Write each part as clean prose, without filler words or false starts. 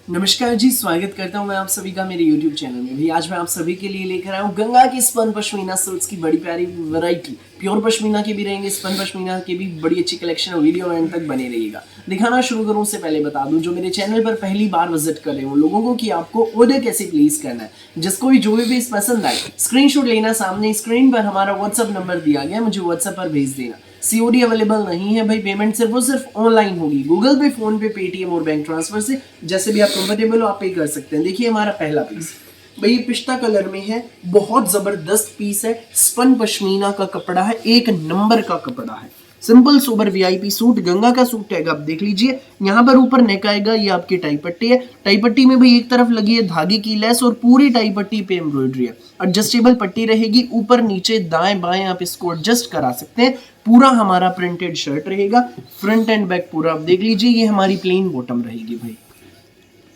नमस्कार जी, स्वागत करता हूं मैं आप सभी का मेरे YouTube चैनल में। भी आज मैं आप सभी के लिए लेकर आया हूं गंगा की स्पन पश्मीना सूट्स की बड़ी प्यारी वैरायटी। प्योर पश्मीना के भी रहेंगे, स्पन पश्मीना के भी बड़ी अच्छी कलेक्शन है। वीडियो में एंड तक बने रहिएगा। दिखाना शुरू करूं उससे पहले बता दूं, जो मेरे चैनल पर पहली बार विजिट कर रहे हो लोगों को कि आपको ऑर्डर कैसे प्लेस करना है। जिसको भी जो भी पीस पसंद आए स्क्रीनशॉट लेना, सामने स्क्रीन पर हमारा व्हाट्सअप नंबर दिया गया, मुझे व्हाट्सएप पर भेज देना। सीओडी अवेलेबल नहीं है भाई, पेमेंट सिर्फ और सिर्फ ऑनलाइन होगी, गूगल पे, फोन पे, पेटीएम और बैंक ट्रांसफर से। जैसे भी आप कंफर्टेबल हो आप पे कर सकते हैं। देखिए हमारा पहला पीस भाई ये पिस्ता कलर में है, बहुत जबरदस्त पीस है। स्पन पश्मीना का कपड़ा है, एक नंबर का कपड़ा है। Simple sober VIP suit, Ganga का सूट टैग आप देख लीजिए। यहाँ पर ऊपर नेक आएगा, ये आपकी टाई पट्टी है। टाई पट्टी में भाई एक तरफ लगी है धागे की लेस और पूरी टाई पट्टी पे एम्ब्रॉयडरी है। एडजस्टेबल पट्टी रहेगी, ऊपर नीचे दाएं बाएं आप इसको एडजस्ट करा सकते हैं। पूरा हमारा प्रिंटेड शर्ट रहेगा, फ्रंट एंड बैक पूरा आप देख लीजिए। ये हमारी प्लेन बॉटम रहेगी भाई,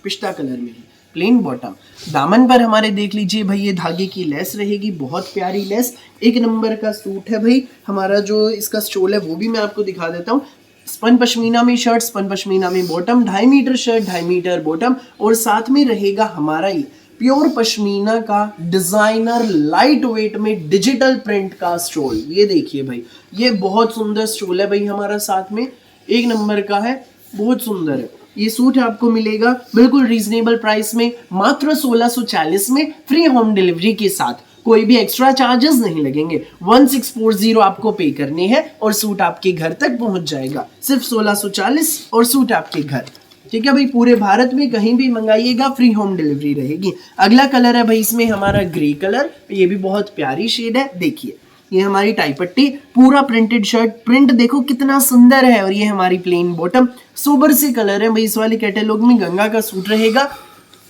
पिस्ता कलर में ही प्लेन बॉटम। दामन पर हमारे देख लीजिए भाई ये धागे की लेस रहेगी, बहुत प्यारी लेस, एक नंबर का सूट है भाई। हमारा जो इसका स्टोल है वो भी मैं आपको दिखा देता हूँ। स्पन पश्मीना में शर्ट, स्पन पश्मीना में bottom, 2.5 metre shirt, 2.5 metre bottom, और साथ में रहेगा हमारा ये प्योर पश्मीना का डिजाइनर लाइट वेट में डिजिटल प्रिंट का स्टोल। ये देखिए भाई, ये बहुत सुंदर स्टोल है भाई हमारा, साथ में एक नंबर का है, बहुत सुंदर है। ये सूट आपको मिलेगा बिल्कुल रीजनेबल प्राइस में, मात्र 1640 में, फ्री होम डिलीवरी के साथ। कोई भी एक्स्ट्रा चार्जेस नहीं लगेंगे। 1640 आपको पे करने हैं और सूट आपके घर तक पहुंच जाएगा। सिर्फ 1640 और सूट आपके घर। ठीक है भाई, पूरे भारत में कहीं भी मंगाइएगा, फ्री होम डिलीवरी रहेगी। अगला कलर है भाई इसमें हमारा ग्रे कलर, ये भी बहुत प्यारी शेड है। देखिए ये हमारी टाई पट्टी, पूरा प्रिंटेड शर्ट, प्रिंट देखो कितना सुंदर है, और ये हमारी प्लेन बॉटम। सोबर से कलर है भाई, इस वाले कैटेलॉग में गंगा का सूट रहेगा।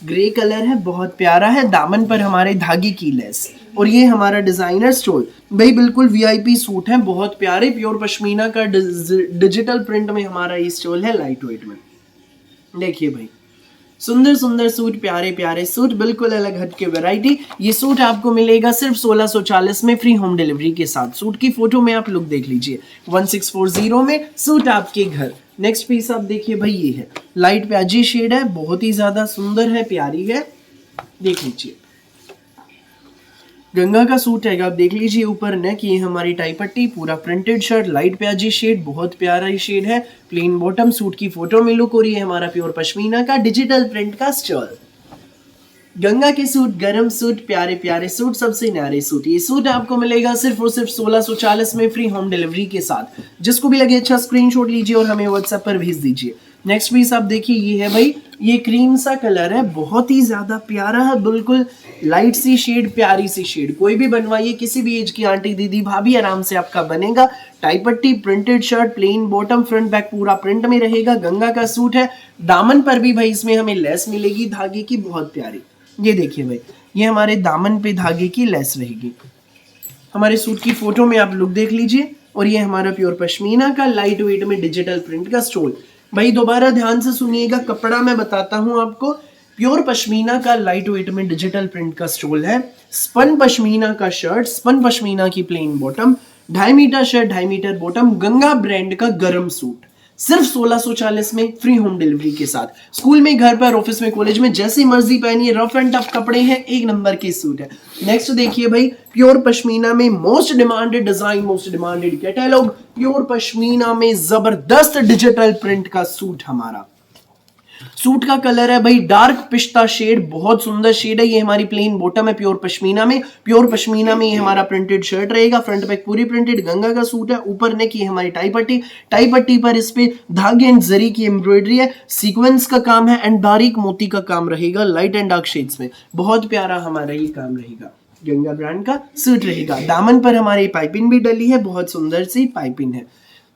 ग्रे कलर है, बहुत प्यारा है। दामन पर हमारे धागे की लेस, और ये हमारा डिजाइनर स्टोल भाई, बिल्कुल वीआईपी सूट है, बहुत प्यारे। प्योर पश्मीना का डिजिटल प्रिंट में हमारा ये स्टोल है, लाइट वेट में। देखिए भाई सुंदर सुंदर सूट, प्यारे प्यारे सूट, बिल्कुल अलग हटके वैरायटी। ये सूट आपको मिलेगा सिर्फ 1640 में, फ्री होम डिलीवरी के साथ। सूट की फोटो में आप लुक देख लीजिए, 1640 में सूट आपके घर। नेक्स्ट पीस आप देखिए भाई, ये है लाइट प्याजी शेड है, बहुत ही ज्यादा सुंदर है, प्यारी है। देख लीजिए गंगा का सूट है, आप देख लीजिए। ऊपर नेक, ये हमारी टाई पट्टी, पूरा प्रिंटेड शर्ट, लाइट प्याजी शेड, बहुत प्यारा ही शेड है। प्लेन बॉटम, सूट की फोटो में लुक, और ये हमारा प्योर पश्मीना का डिजिटल प्रिंट का स्टॉल। गंगा के सूट, गरम सूट, प्यारे प्यारे सूट, सबसे न्यारे सूट। ये सूट आपको मिलेगा सिर्फ और सिर्फ 1640 में, फ्री होम डिलीवरी के साथ। जिसको भी लगे अच्छा स्क्रीनशॉट लीजिए और हमें व्हाट्सएप पर भेज दीजिए। नेक्स्ट पीस आप देखिए, ये है भाई, ये क्रीम सा कलर है, बहुत ही ज्यादा प्यारा है, बिल्कुल लाइट सी शेड, प्यारी सी शेड। कोई भी बनवाइए, किसी भी एज की आंटी दीदी भाभी आराम से आपका बनेगा। टाई पट्टी, printed shirt, plain bottom, front back पूरा प्रिंट में रहेगा। गंगा का सूट है। दामन पर भी भाई इसमें हमें लेस मिलेगी धागे की, बहुत प्यारी। ये देखिए भाई, ये हमारे दामन पे धागे की लेस रहेगी। हमारे सूट की फोटो में आप लुक देख लीजिए, और ये हमारा प्योर पश्मीना का लाइट वेट में डिजिटल प्रिंट का स्टोल। भाई दोबारा ध्यान से सुनिएगा, कपड़ा मैं बताता हूं आपको। प्योर पश्मीना का लाइट वेट में डिजिटल प्रिंट का स्टोल है। स्पन पश्मीना का शर्ट, स्पन पश्मीना की plain bottom, 2.5 metre shirt, 2.5 metre bottom, Ganga brand का गरम सूट, सिर्फ 1640 में, फ्री होम डिलीवरी के साथ। स्कूल में, घर पर, ऑफिस में, कॉलेज में, जैसी मर्जी पहनिए, रफ एंड टफ कपड़े हैं, एक नंबर के सूट है। नेक्स्ट देखिए भाई, प्योर पश्मीना में most demanded design, most demanded catalogue, pure pashmina में जबरदस्त डिजिटल प्रिंट का सूट। हमारा सूट का कलर है भाई डार्क पिस्ता शेड, बहुत सुंदर शेड है। ये हमारी प्लेन बॉटम है प्योर पश्मीना में। प्योर पश्मीना में ये हमारा प्रिंटेड शर्ट रहेगा, फ्रंट बैक पूरी प्रिंटेड। गंगा का सूट है, ऊपर नेक, ये हमारी टाई पट्टी, टाई पट्टी पर इस पे धागे एंड जरी की एम्ब्रॉयडरी है, सीक्वेंस का काम है एंड बारीक मोती का काम रहेगा, लाइट एंड डार्क शेड्स में। बहुत प्यारा हमारा ये काम रहेगा, गंगा ब्रांड का सूट रहेगा। दामन पर हमारी पाइपिंग भी डली है, बहुत सुंदर सी पाइपिंग है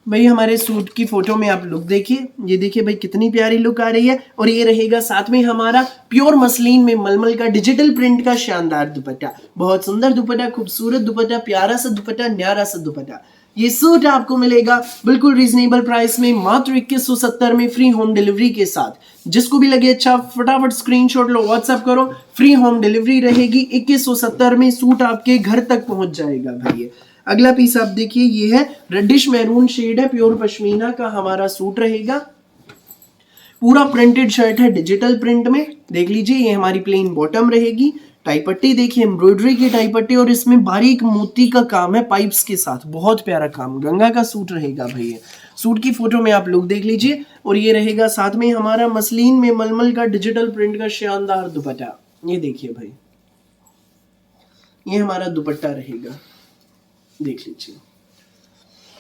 भाई। हमारे सूट की फोटो में आप लुक देखिए, ये देखिए भाई कितनी प्यारी लुक आ रही है। और ये रहेगा साथ में हमारा प्योर मसलिन में मलमल का डिजिटल प्रिंट का शानदार दुपट्टा, बहुत सुंदर दुपट्टा, खूबसूरत दुपट्टा, प्यारा सा दुपट्टा, न्यारा सा दुपट्टा। ये सूट आपको मिलेगा बिल्कुल रीजनेबल प्राइस में, मात्र 2170 में, फ्री होम डिलीवरी के साथ। जिसको भी लगे अच्छा फटाफट स्क्रीनशॉट लो, व्हाट्सएप करो, फ्री होम डिलीवरी रहेगी। 2170 में सूट आपके घर तक पहुंच जाएगा भाई। अगला पीस आप देखिए, ये है रेडिश मैरून शेड है, प्योर पश्मीना का हमारा सूट रहेगा। पूरा प्रिंटेड शर्ट है डिजिटल प्रिंट में, देख लीजिए। ये हमारी प्लेन बॉटम रहेगी, टाई पट्टी देखिए एम्ब्रॉयडरी की टाई पट्टी, और इसमें बारीक मोती का काम है पाइप्स के साथ, बहुत प्यारा काम। गंगा का सूट रहेगा भैया। सूट की फोटो में आप लोग देख लीजिए। और ये रहेगा साथ में हमारा मसलिन में मलमल का डिजिटल प्रिंट का शानदार दुपट्टा, ये देखिए भाई, ये हमारा दुपट्टा रहेगा, देख लीजिए।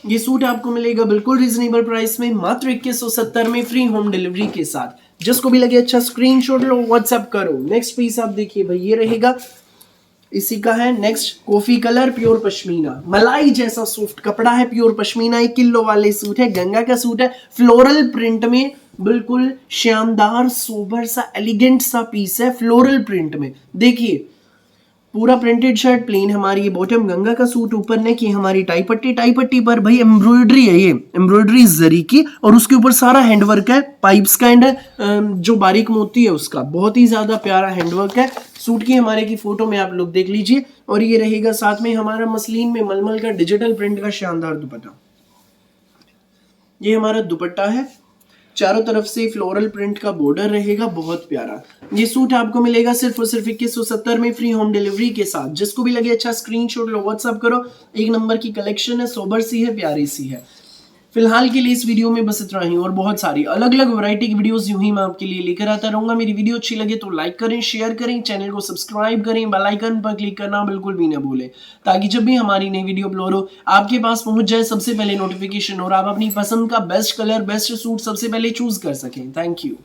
ये सूट आपको मिलेगा बिल्कुल रीजनेबल प्राइस में, मात्र 2170 में, फ्री होम डिलीवरी के साथ। जिसको भी लगे अच्छा स्क्रीनशॉट लो, व्हाट्सएप करो। नेक्स्ट पीस आप देखिए भाई, ये रहेगा, इसी का है next, coffee colour pure pashmina, मलाई जैसा सॉफ्ट कपड़ा है, प्योर पश्मीना, 1 किलो वाले सूट है, गंगा का सूट है, फ्लोरल प्रिंट में, बिल्कुल शानदार सोबर सा एलिगेंट सा पीस है, फ्लोरल प्रिंट में। देखिए पूरा प्रिंटेड शर्ट, प्लेन हमारी ये बॉटम, गंगा का सूट, ऊपर ने की हमारी टाई पट्टी पर भाई एम्ब्रॉयडरी है, ये एम्ब्रॉयडरी जरी की, और उसके ऊपर सारा हैंडवर्क है, पाइप्स का एंड जो बारीक मोती है उसका, बहुत ही ज्यादा प्यारा हैंडवर्क है। सूट की हमारे की फोटो में आप लोग देख लीजिए। और ये रहेगा साथ में हमारा मसलिन में मलमल का डिजिटल प्रिंट का शानदार दुपट्टा, ये हमारा दुपट्टा है, चारों तरफ से फ्लोरल प्रिंट का बॉर्डर रहेगा, बहुत प्यारा। ये सूट आपको मिलेगा सिर्फ और सिर्फ 2170 में, फ्री होम डिलीवरी के साथ। जिसको भी लगे अच्छा स्क्रीनशॉट लो, व्हाट्सअप करो। 1 नंबर की कलेक्शन है, सोबर सी है, प्यारी सी है। फिलहाल के लिए इस वीडियो में बस इतना ही, और बहुत सारी अलग अलग वैरायटी की वीडियोस यूं ही मैं आपके लिए लेकर आता रहूंगा। मेरी वीडियो अच्छी लगे तो लाइक करें, शेयर करें, चैनल को सब्सक्राइब करें, बेल आइकन पर क्लिक करना बिल्कुल भी ना भूलें, ताकि जब भी हमारी नई वीडियो अपलोड हो आपके पास पहुंच जाए सबसे पहले नोटिफिकेशन, और आप अपनी पसंद का बेस्ट कलर, बेस्ट सूट सबसे पहले चूज कर सकें। Thank you.